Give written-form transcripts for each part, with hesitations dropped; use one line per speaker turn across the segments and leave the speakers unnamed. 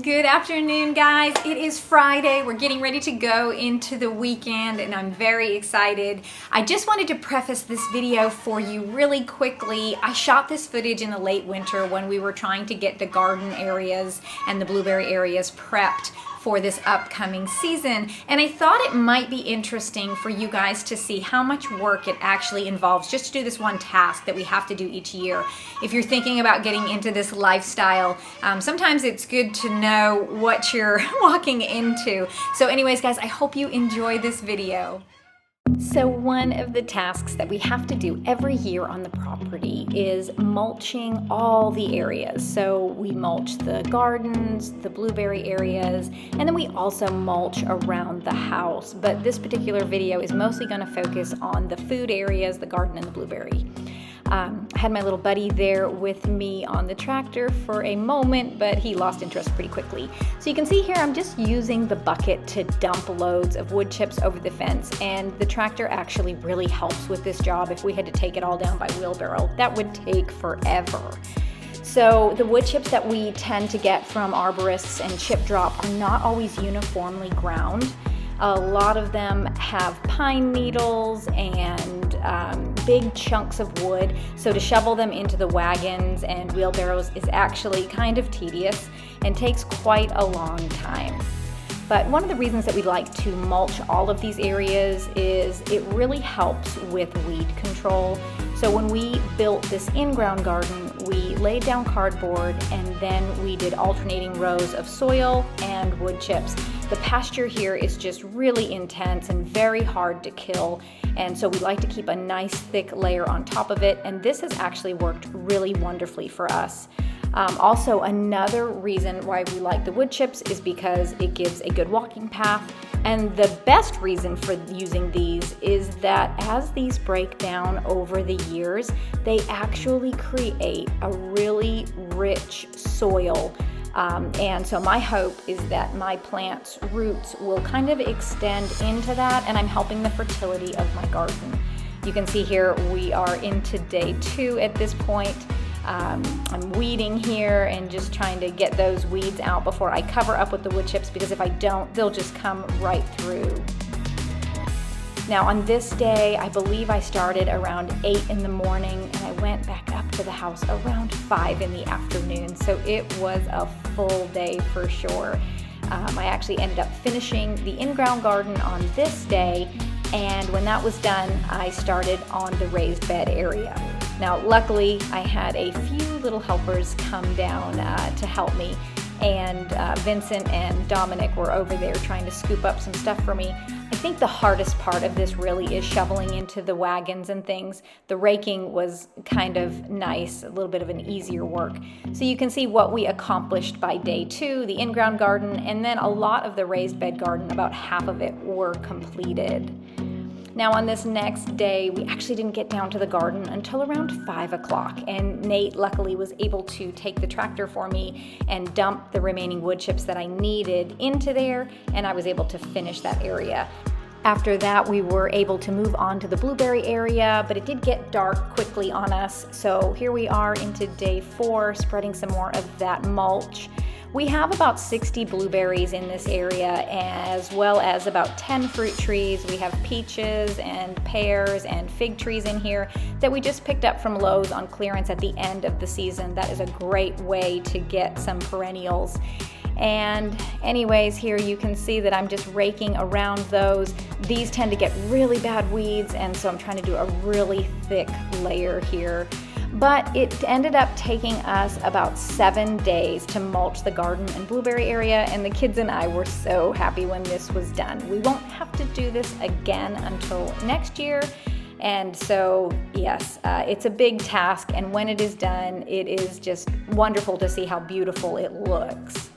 Good afternoon, guys. It is Friday. We're getting ready to go into the weekend and I'm very excited. I just wanted to preface this video for you really quickly. I shot this footage in the late winter when we were trying to get the garden areas and the blueberry areas prepped for this upcoming season, and I thought it might be interesting for you guys to see how much work it actually involves just to do this one task that we have to do each year. If you're thinking about getting into this lifestyle, sometimes it's good to know what you're walking into. So anyways, guys, I hope you enjoy this video. So one of the tasks that we have to do every year on the property is mulching all the areas. So we mulch the gardens, the blueberry areas, and then we also mulch around the house. But this particular video is mostly going to focus on the food areas, the garden and the blueberry. I had my little buddy there with me on the tractor for a moment, but he lost interest pretty quickly. So you can see here I'm just using the bucket to dump loads of wood chips over the fence, and the tractor actually really helps with this job. If we had to take it all down by wheelbarrow, that would take forever. So the wood chips that we tend to get from arborists and chip drop are not always uniformly ground. A lot of them have pine needles and big chunks of wood, so to shovel them into the wagons and wheelbarrows is actually kind of tedious and takes quite a long time. But one of the reasons that we like to mulch all of these areas is it really helps with weed control. So when we built this in-ground garden, we laid down cardboard and then we did alternating rows of soil and wood chips. The pasture here is just really intense and very hard to kill, and so we like to keep a nice thick layer on top of it, and this has actually worked really wonderfully for us. Also, another reason why we like the wood chips is because it gives a good walking path, and the best reason for using these is that as these break down over the years, they actually create a really rich soil. And so my hope is that my plant's roots will kind of extend into that, and I'm helping the fertility of my garden. You can see here we are into day 2 at this point. I'm weeding here and just trying to get those weeds out before I cover up with the wood chips, because if I don't, they'll just come right through. Now on this day, I believe I started around 8 in the morning and I went back up to the house around 5 in the afternoon. So it was a full day for sure. I actually ended up finishing the in-ground garden on this day, and when that was done, I started on the raised bed area. Now luckily, I had a few little helpers come down to help me, and Vincent and Dominic were over there trying to scoop up some stuff for me. I think the hardest part of this really is shoveling into the wagons and things. The raking was kind of nice, a little bit of an easier work. So you can see what we accomplished by day 2, the in-ground garden, and then a lot of the raised bed garden, about half of it were completed. Now on this next day, we actually didn't get down to the garden until around 5 o'clock, and Nate luckily was able to take the tractor for me and dump the remaining wood chips that I needed into there, and I was able to finish that area. After that, we were able to move on to the blueberry area, but it did get dark quickly on us, so here we are into day 4, spreading some more of that mulch. We have about 60 blueberries in this area, as well as about 10 fruit trees. We have peaches and pears and fig trees in here that we just picked up from Lowe's on clearance at the end of the season. That is a great way to get some perennials. And anyways, here you can see that I'm just raking around those. These tend to get really bad weeds, and so I'm trying to do a really thick layer here. But it ended up taking us about 7 days to mulch the garden and blueberry area, and the kids and I were so happy when this was done. We won't have to do this again until next year, and so yes, it's a big task, and when it is done, it is just wonderful to see how beautiful it looks.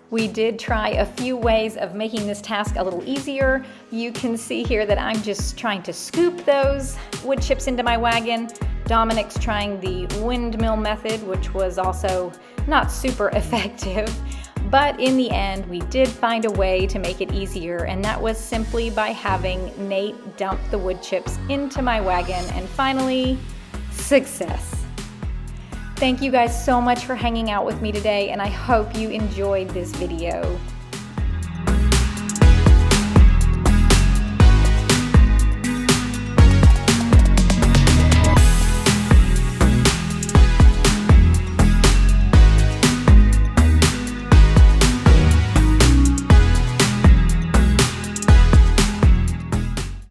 We did try a few ways of making this task a little easier. You can see here that I'm just trying to scoop those wood chips into my wagon. Dominic's trying the windmill method, which was also not super effective. But in the end, we did find a way to make it easier, and that was simply by having Nate dump the wood chips into my wagon, and finally, success. Thank you guys so much for hanging out with me today, and I hope you enjoyed this video.